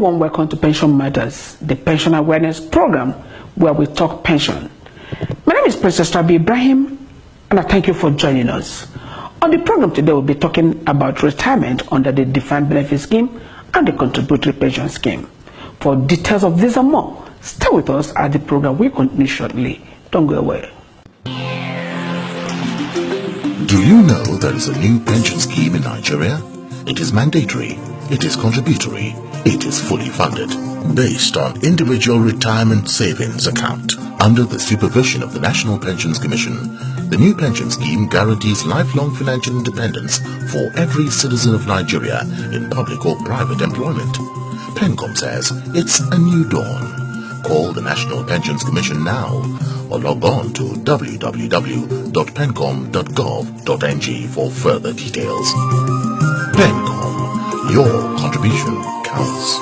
warm welcome to Pension Matters, the pension awareness program where we talk pension. My name is Princess Rabi Ibrahim, and I thank you for joining us. On the program today, we'll be talking about retirement under the Defined Benefit Scheme and the Contributory Pension Scheme. For details of this and more, stay with us as the program will continue shortly. Don't go away. Do you know there is a new pension scheme in Nigeria? It is mandatory, it is contributory, it is fully funded, based on individual retirement savings account. Under the supervision of the National Pensions Commission, the new pension scheme guarantees lifelong financial independence for every citizen of Nigeria in public or private employment. PENCOM says it's a new dawn. Call the National Pensions Commission now or log on to www.pencom.gov.ng for further details. PENCOM, your contribution counts.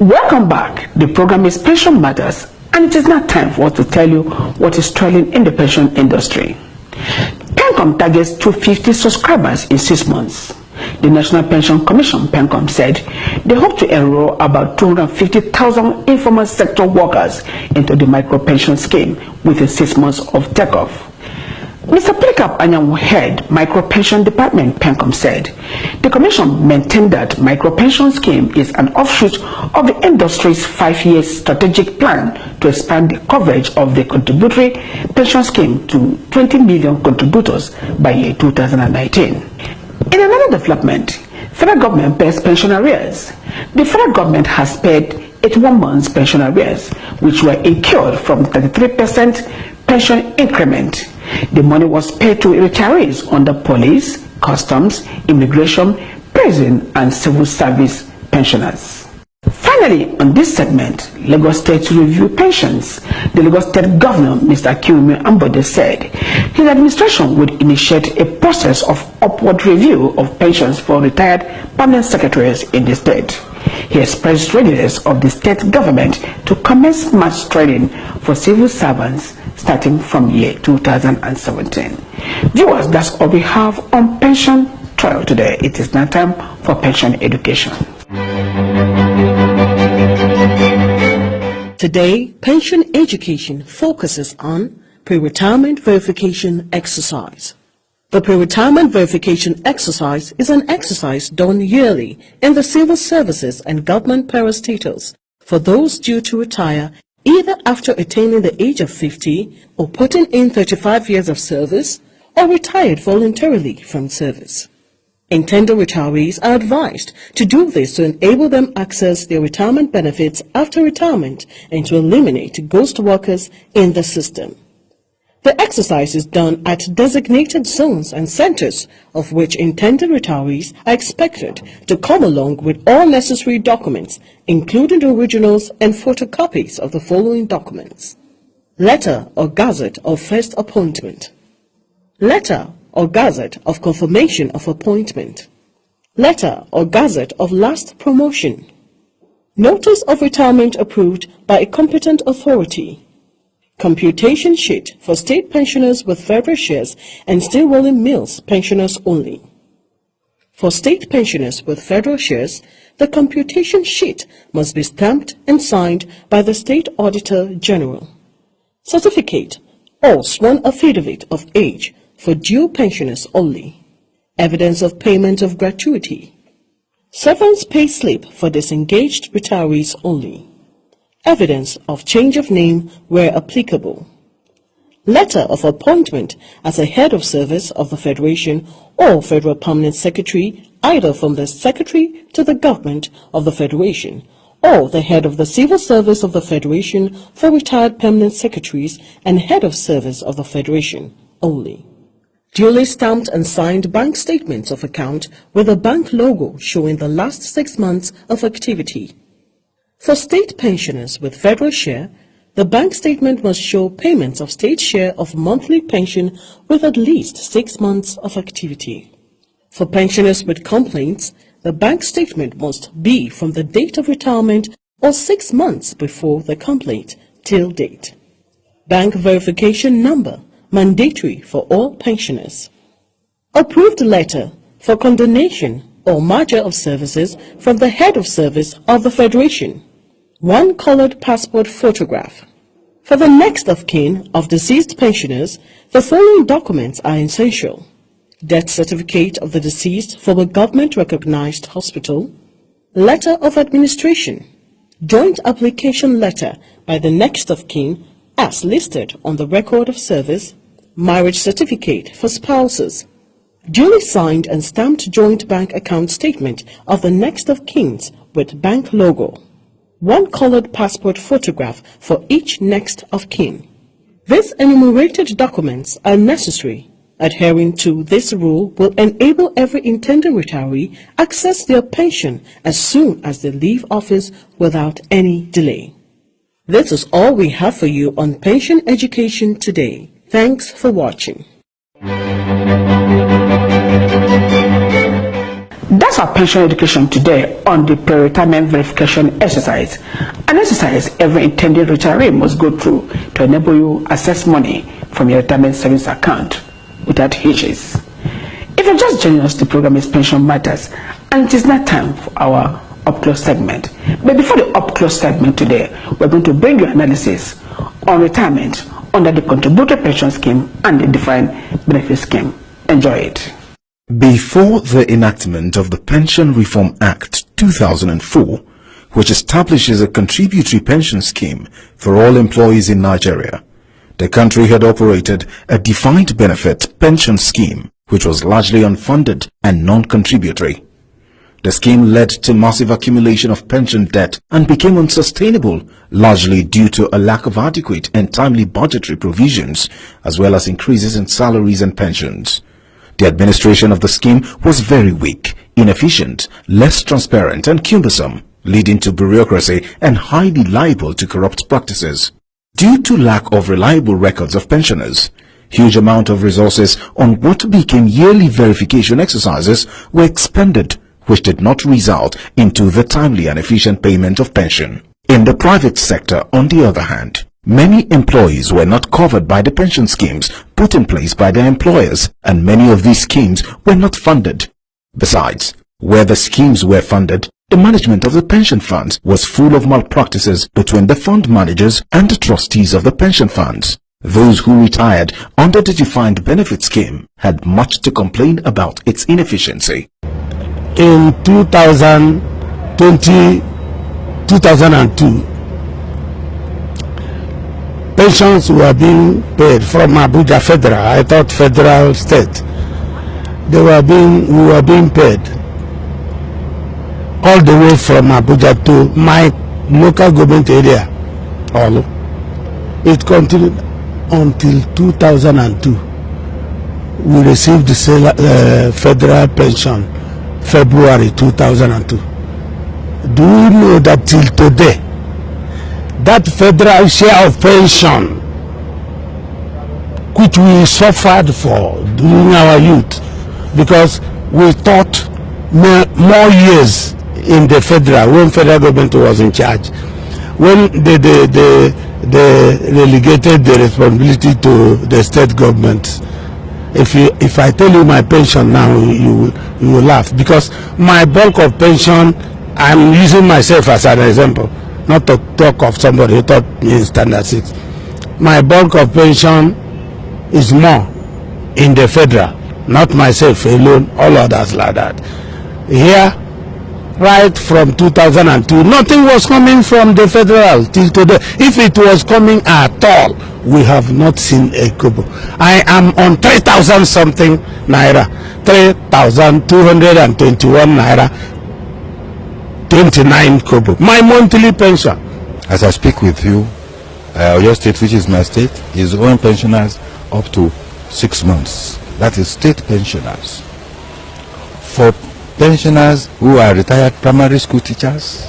Welcome back. The program is Pension Matters, and it is now time for us to tell you what is trailing in the pension industry. PENCOM targets 250 subscribers in 6 months. The National Pension Commission, PENCOM, said they hope to enroll about 250,000 informal sector workers into the micro-pension scheme within 6 months of takeoff. Mr. Plikap Anyanwu head micro-pension department, PENCOM, said the commission maintained that micro-pension scheme is an offshoot of the industry's 5-year strategic plan to expand the coverage of the contributory pension scheme to 20 million contributors by year 2019. In another development, federal government pays pension arrears. The federal government has paid 81 months pension arrears, which were incurred from 33% pension increment. The money was paid to retirees under police, customs, immigration, prison, and civil service pensioners. Finally, on this segment, Lagos State review pensions. The Lagos State Governor, Mr. Kiwumi Ambode, said his administration would initiate a process of upward review of pensions for retired permanent secretaries in the state. He expressed readiness of the state government to commence mass training for civil servants starting from year 2017. Viewers, that's all we have on pension trial today. It is now time for pension education. Today, pension education focuses on pre-retirement verification exercise. The pre-retirement verification exercise is an exercise done yearly in the civil services and government parastatals for those due to retire either after attaining the age of 50 or putting in 35 years of service or retired voluntarily from service. Intended retirees are advised to do this to enable them access their retirement benefits after retirement and to eliminate ghost workers in the system. The exercise is done at designated zones and centers of which intended retirees are expected to come along with all necessary documents, including the originals and photocopies of the following documents: letter or gazette of first appointment, letter or gazette of confirmation of appointment, letter or gazette of last promotion, notice of retirement approved by a competent authority, computation sheet for state pensioners with federal shares and still rolling mills pensioners only. For state pensioners with federal shares, the computation sheet must be stamped and signed by the State Auditor General. Certificate or sworn affidavit of age for dual pensioners only. Evidence of payment of gratuity. Severance pay slip for disengaged retirees only. Evidence of change of name where applicable. Letter of appointment as a head of service of the Federation or Federal Permanent Secretary, either from the Secretary to the Government of the Federation or the head of the Civil Service of the Federation for retired permanent secretaries and head of service of the Federation only. Duly stamped and signed bank statements of account with a bank logo showing the last 6 months of activity. For state pensioners with federal share, the bank statement must show payments of state share of monthly pension with at least 6 months of activity. For pensioners with complaints, the bank statement must be from the date of retirement or 6 months before the complaint till date. Bank verification number mandatory for all pensioners. Approved letter for condonation or merger of services from the head of service of the Federation. One colored passport photograph. For the next of kin of deceased pensioners, the following documents are essential: death certificate of the deceased from a government-recognized hospital, letter of administration, joint application letter by the next of kin as listed on the record of service, marriage certificate for spouses, duly signed and stamped joint bank account statement of the next of kins with bank logo, one colored passport photograph for each next of kin. These enumerated documents are necessary. Adhering to this rule will enable every intending retiree access their pension as soon as they leave office without any delay. This is all we have for you on pension education today. Thanks for watching. That's our pension education today on the pre-retirement verification exercise. An exercise every intended retiree must go through to enable you access money from your retirement savings account without hitches. If you're just joining us, the program is Pension Matters, and it is now time for our Up Close segment. But before the Up Close segment today, we're going to bring you analysis on retirement under the Contributory Pension Scheme and the Defined Benefit Scheme. Enjoy it. Before the enactment of the Pension Reform Act 2004, which establishes a contributory pension scheme for all employees in Nigeria, the country had operated a defined benefit pension scheme which was largely unfunded and non-contributory. The scheme led to massive accumulation of pension debt and became unsustainable, largely due to a lack of adequate and timely budgetary provisions, as well as increases in salaries and pensions. The administration of the scheme was very weak, inefficient, less transparent and cumbersome, leading to bureaucracy and highly liable to corrupt practices. Due to lack of reliable records of pensioners, huge amount of resources on what became yearly verification exercises were expended, which did not result into the timely and efficient payment of pension. In the private sector, on the other hand, many employees were not covered by the pension schemes put in place by their employers, and many of these schemes were not funded. Besides, where the schemes were funded, the management of the pension funds was full of malpractices between the fund managers and the trustees of the pension funds. Those who retired under the defined benefit scheme had much to complain about its inefficiency. In 2002, pensions were being paid from Abuja Federal. I thought federal state. We were being paid all the way from Abuja to my local government area. It continued until 2002. We received the federal pension February 2002. Do you know that till today, that federal share of pension which we suffered for during our youth, because we thought more years in the federal, when federal government was in charge, when they relegated the responsibility to the state government. If I tell you my pension now, you will laugh, because my bulk of pension, I'm using myself as an example, not to talk of somebody who taught me in standard 6. My bulk of pension is more in the federal, not myself alone, all others like that. Here, right from 2002, nothing was coming from the federal till today. If it was coming at all, we have not seen a kobo. I am on 3,000 something naira, 3,221 naira, 29 kobo. My monthly pension. As I speak with you, your state, which is my state, is owing pensioners up to 6 months. That is state pensioners. For pensioners who are retired primary school teachers,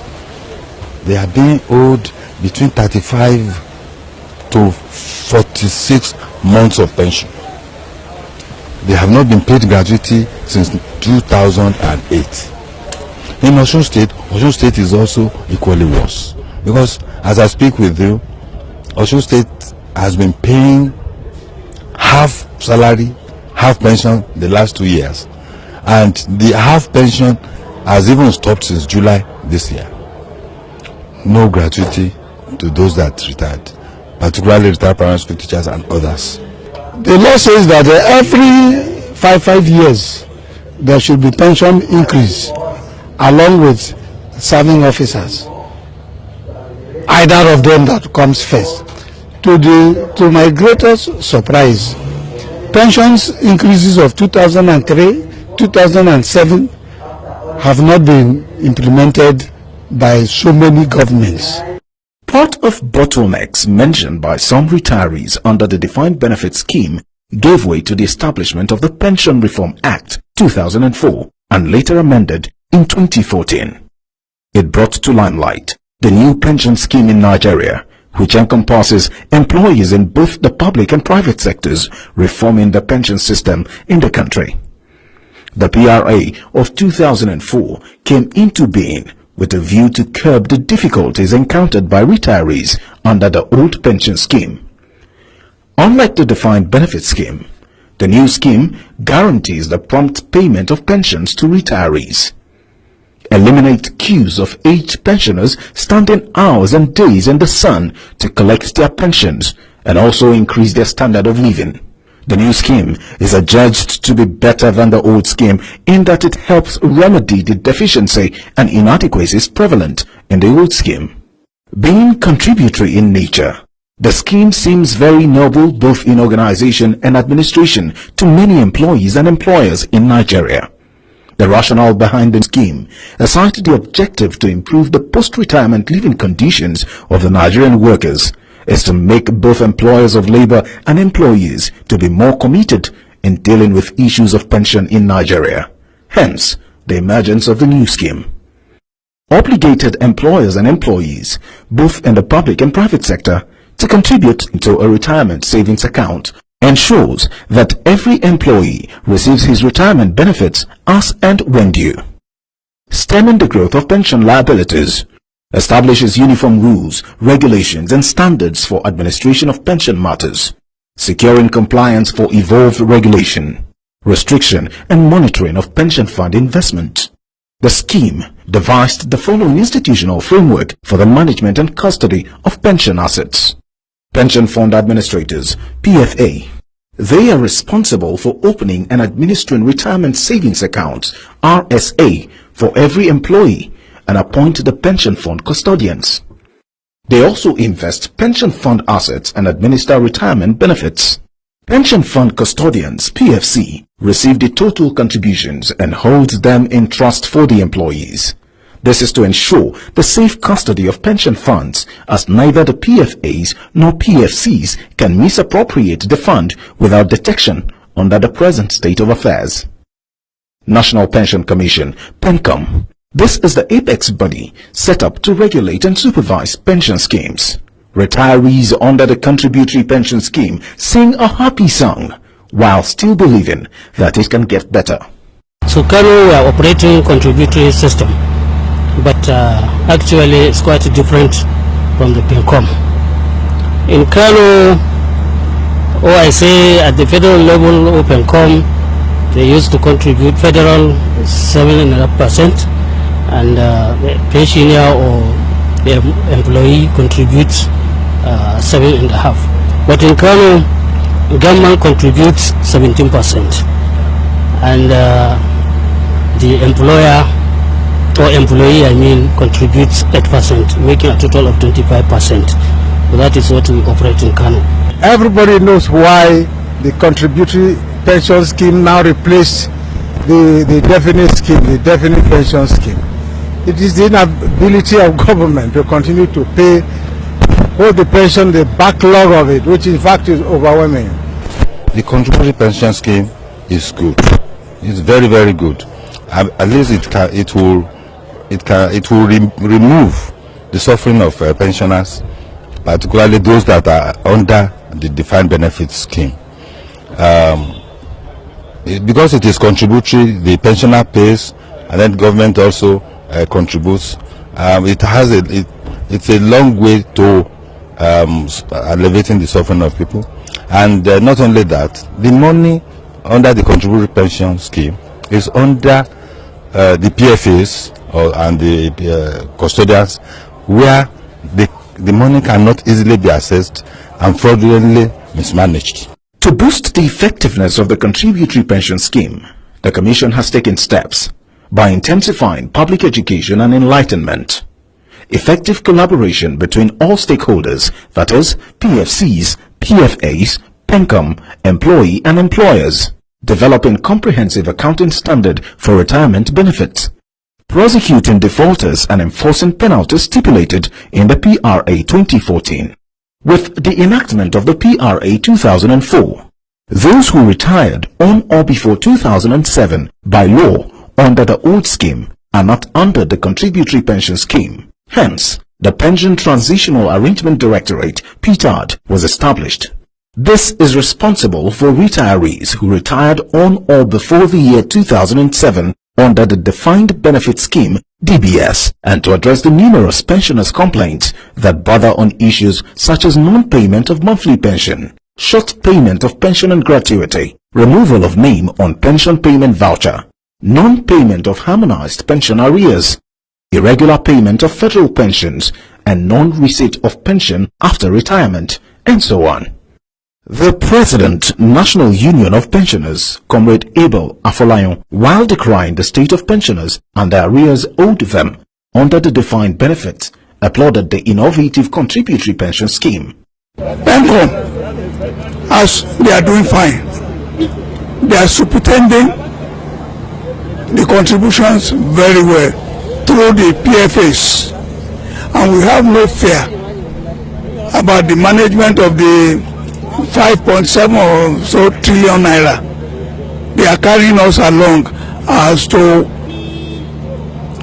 they are being owed between 35 to 46 months of pension. They have not been paid gratuity since 2008. In Osun State is also equally worse, because as I speak with you, Osun State has been paying half salary, half pension the last 2 years, and the half pension has even stopped since July this year. No gratuity to those that retired, particularly retired primary school teachers and others. The law says that every five years there should be pension increase along with serving officers. Either of them that comes first. To my greatest surprise, pensions increases of 2003, 2007 have not been implemented by so many governments. Part of bottlenecks mentioned by some retirees under the Defined Benefit Scheme gave way to the establishment of the Pension Reform Act 2004 and later amended in 2014. It brought to limelight the new pension scheme in Nigeria, which encompasses employees in both the public and private sectors, reforming the pension system in the country. The PRA of 2004 came into being with a view to curb the difficulties encountered by retirees under the old pension scheme. Unlike the defined benefit scheme, the new scheme guarantees the prompt payment of pensions to retirees, eliminate queues of aged pensioners standing hours and days in the sun to collect their pensions, and also increase their standard of living. The new scheme is adjudged to be better than the old scheme in that it helps remedy the deficiency and inadequacies prevalent in the old scheme. Being contributory in nature, the scheme seems very noble both in organization and administration to many employees and employers in Nigeria. The rationale behind the scheme, aside the objective to improve the post-retirement living conditions of the Nigerian workers, is to make both employers of labor and employees to be more committed in dealing with issues of pension in Nigeria. Hence, the emergence of the new scheme. Obligated employers and employees, both in the public and private sector, to contribute into a retirement savings account ensures that every employee receives his retirement benefits as and when due. Stemming the growth of pension liabilities, establishes uniform rules, regulations, and standards for administration of pension matters, securing compliance for evolved regulation, restriction, and monitoring of pension fund investment. The scheme devised the following institutional framework for the management and custody of pension assets. Pension Fund Administrators, PFA. They are responsible for opening and administering retirement savings accounts, RSA, for every employee, and appoint the pension fund custodians. They also invest pension fund assets and administer retirement benefits. Pension fund custodians, PFC, receive the total contributions and hold them in trust for the employees. This is to ensure the safe custody of pension funds, as neither the PFAs nor PFCs can misappropriate the fund without detection under the present state of affairs. National Pension Commission, PENCOM. This is the apex body set up to regulate and supervise pension schemes. Retirees under the contributory pension scheme sing a happy song while still believing that it can get better. So currently we are operating contributory system, but actually it's quite different from the PENCOM. In Kano, or I say at the federal level of PENCOM, they used to contribute federal 7.5%, and the pensioner or the employee contributes 7.5%. But in Kano, government contributes 17%, and the employer or employee, I mean, contributes 8%, making a total of 25%. So that is what we operate in Kano. Everybody knows why the contributory pension scheme now replaced the definite scheme, the definite pension scheme. It is the inability of government to continue to pay all the pension, the backlog of it, which in fact is overwhelming. The contributory pension scheme is good. It's very, very good. At least it will remove the suffering of pensioners, particularly those that are under the defined benefit scheme. Because it is contributory, the pensioner pays, and then government also contributes. It's a long way to alleviating the suffering of people. And not only that, the money under the contributory pension scheme is under the PFAs and the custodians, where the money cannot easily be accessed and fraudulently mismanaged. To boost the effectiveness of the contributory pension scheme, the Commission has taken steps by intensifying public education and enlightenment, effective collaboration between all stakeholders, that is, PFCs, PFAs, PENCOM, employee and employers, developing comprehensive accounting standard for retirement benefits, prosecuting defaulters and enforcing penalties stipulated in the PRA 2014. With the enactment of the PRA 2004, those who retired on or before 2007 by law under the old scheme are not under the contributory pension scheme. Hence, the Pension Transitional Arrangement Directorate, PTAD, was established. This is responsible for retirees who retired on or before the year 2007 under the Defined Benefit Scheme, DBS, and to address the numerous pensioners' complaints that bother on issues such as non-payment of monthly pension, short payment of pension and gratuity, removal of name on pension payment voucher, non-payment of harmonized pension arrears, irregular payment of federal pensions, and non-receipt of pension after retirement, and so on. The President, National Union of Pensioners, Comrade Abel Afolayan, while decrying the state of pensioners and the arrears owed them under the defined benefit, applauded the innovative contributory pension scheme. PENCOM, as they are doing fine, they are superintending the contributions very well through the PFAs, and we have no fear about the management of the 5.7 or so trillion naira. They are carrying us along as to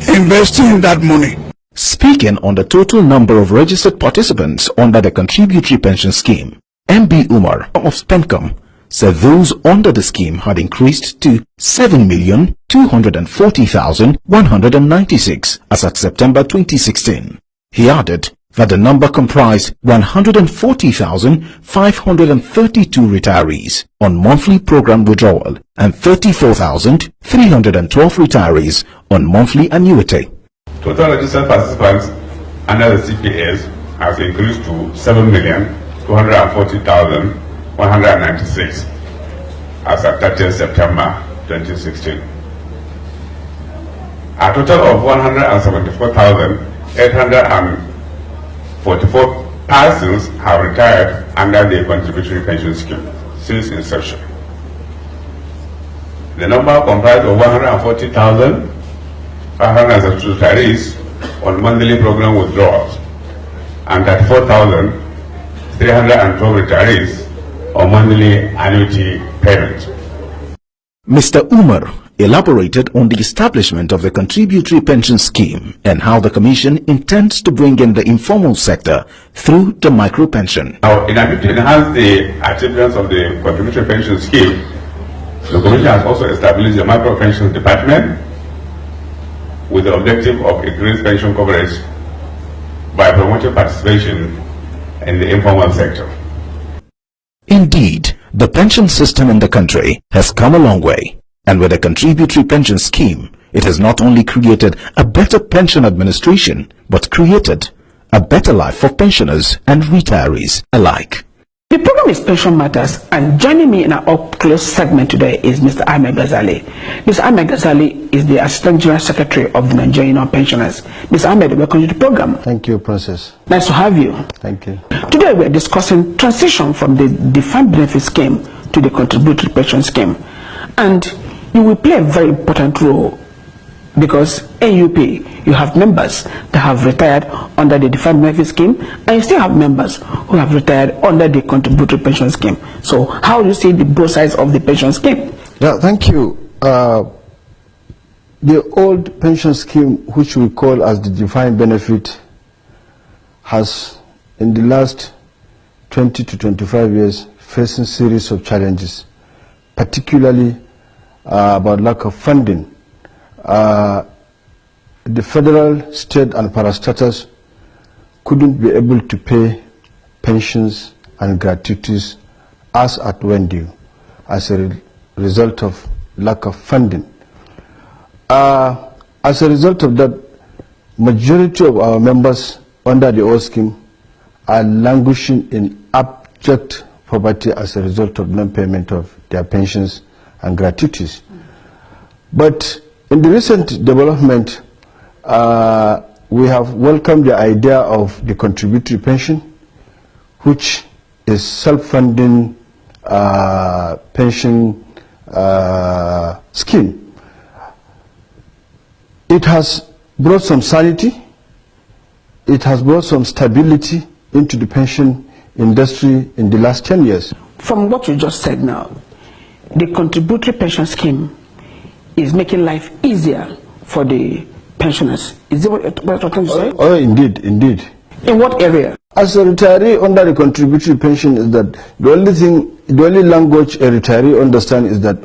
investing that money. Speaking on the total number of registered participants under the contributory pension scheme, MB Umar of PENCOM said those under the scheme had increased to 7,240,196 as at September 2016. He added that the number comprised 140,532 retirees on monthly program withdrawal and 34,312 retirees on monthly annuity. Total registered participants under the CPS has increased to 7,240,196 as at 30th September 2016. A total of 174,844 persons have retired under the contributory pension scheme since inception. The number comprised of 140,572 retirees on monthly program withdrawals and 34,312 retirees on monthly annuity payment. Mr. Umar elaborated on the establishment of the contributory pension scheme and how the Commission intends to bring in the informal sector through the micro-pension. Now, in order to enhance the achievements of the contributory pension scheme, the Commission has also established the micro-pension department with the objective of increased pension coverage by promoting participation in the informal sector. Indeed, the pension system in the country has come a long way, and with the contributory pension scheme, it has not only created a better pension administration, but created a better life for pensioners and retirees alike. The program is Pension Matters, and joining me in our up-close segment today is Mr. Ahmed Ghazali. Mr. Ahmed Ghazali is the Assistant General Secretary of the Nigerian Union of Pensioners. Mr. Ahmed, welcome to the program. Thank you, Princess. Nice to have you. Thank you. Today we are discussing transition from the defined benefit scheme to the contributory pension scheme. And you will play a very important role because AUP, you have members that have retired under the defined benefit scheme, and you still have members who have retired under the contributory pension scheme. So how do you see the both sides of the pension scheme? Yeah, thank you. The old pension scheme, which we call as the defined benefit, has in the last 20 to 25 years facing series of challenges, particularly about lack of funding. The federal, state and parastatals couldn't be able to pay pensions and gratuities as at when due as a result of lack of funding As a result of that, majority of our members under the old scheme are languishing in abject poverty as a result of non-payment of their pensions and gratuities. But in the recent development, we have welcomed the idea of the contributory pension, which is self-funding pension scheme. It has brought some sanity, it has brought some stability into the pension industry in the last 10 years. From what you just said now, the contributory pension scheme is making life easier for the pensioners. Is it what you're trying to say? Oh, indeed, indeed. In what area? As a retiree under the contributory pension, is that the only language a retiree understands is that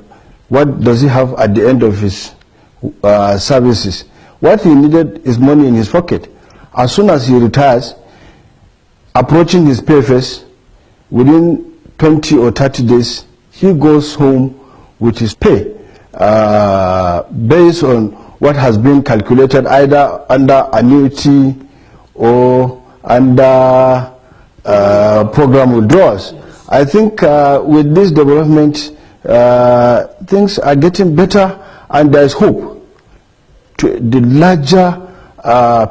what does he have at the end of his services. What he needed is money in his pocket. As soon as he retires, approaching his pay phase, within 20 or 30 days, he goes home with his pay based on what has been calculated either under annuity or under program withdrawals. I think with this development, things are getting better, and there is hope to the larger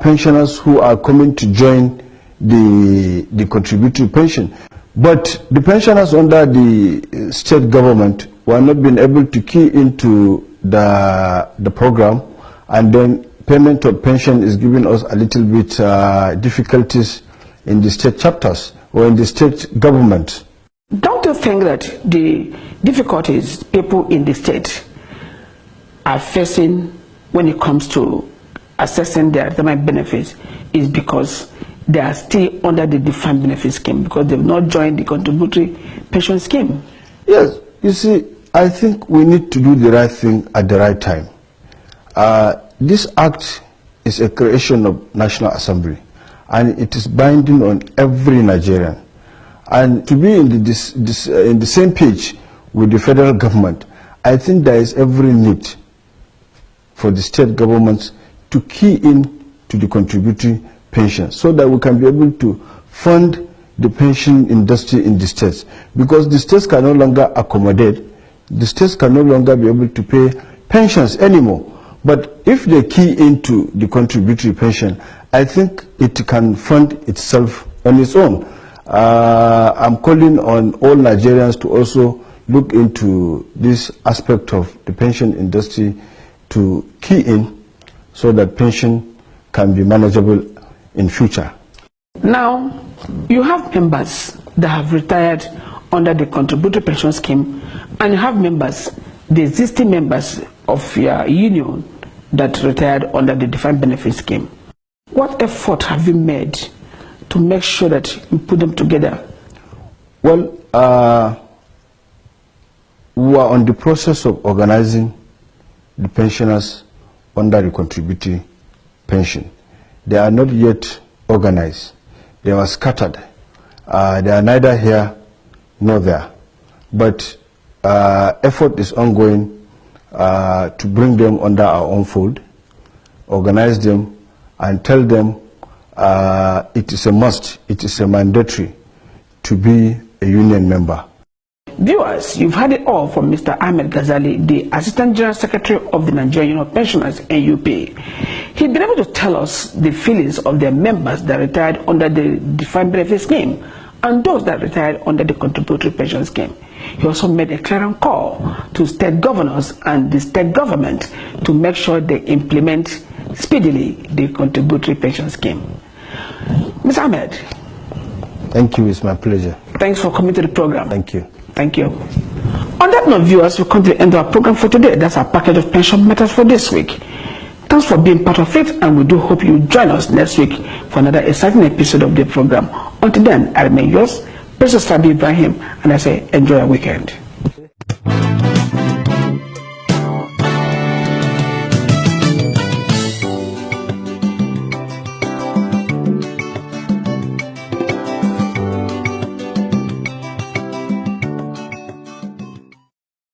pensioners who are coming to join the contributory pension. But the pensioners under the state government were not being able to key into the program, and then payment of pension is giving us a little bit difficulties in the state chapters or in the state government. Don't you think that the difficulties people in the state are facing when it comes to assessing their retirement benefits is because they are still under the defined benefit scheme, because they've not joined the contributory pension scheme? Yes, you see, I think we need to do the right thing at the right time. This act is a creation of National Assembly, and it is binding on every Nigerian. And to be in the same page with the federal government, I think there is every need for the state governments to key in to the contributory pension so that we can be able to fund the pension industry in the states. Because the states can no longer accommodate, the states can no longer be able to pay pensions anymore. But if they key into the contributory pension, I think it can fund itself on its own. I'm calling on all Nigerians to also look into this aspect of the pension industry to key in so that pension can be manageable in future. Now, you have members that have retired under the contributory pension scheme, and you have members, the existing members of your union that retired under the defined benefit scheme. What effort have you made to make sure that you put them together? Well, we are on the process of organizing the pensioners under the contributory pension. They are not yet organized. They were scattered. They are neither here nor there. But effort is ongoing to bring them under our own fold, organize them, and tell them it is a must, it is a mandatory to be a union member. Viewers, you've heard it all from Mr. Ahmed Ghazali, the Assistant General Secretary of the Nigerian Union of Pensioners, NUP. He's been able to tell us the feelings of their members that retired under the defined benefit scheme and those that retired under the contributory pension scheme. He also made a clear call to state governors and the state government to make sure they implement speedily the contributory pension scheme. Mr. Ahmed. Thank you, it's my pleasure. Thanks for coming to the program. Thank you. Thank you. On that note, viewers, we come to the end of our program for today. That's our package of pension matters for this week. Thanks for being part of it, and we do hope you join us next week for another exciting episode of the program. Until then, I remain yours, Princess Fabi Ibrahim, and I say enjoy your weekend.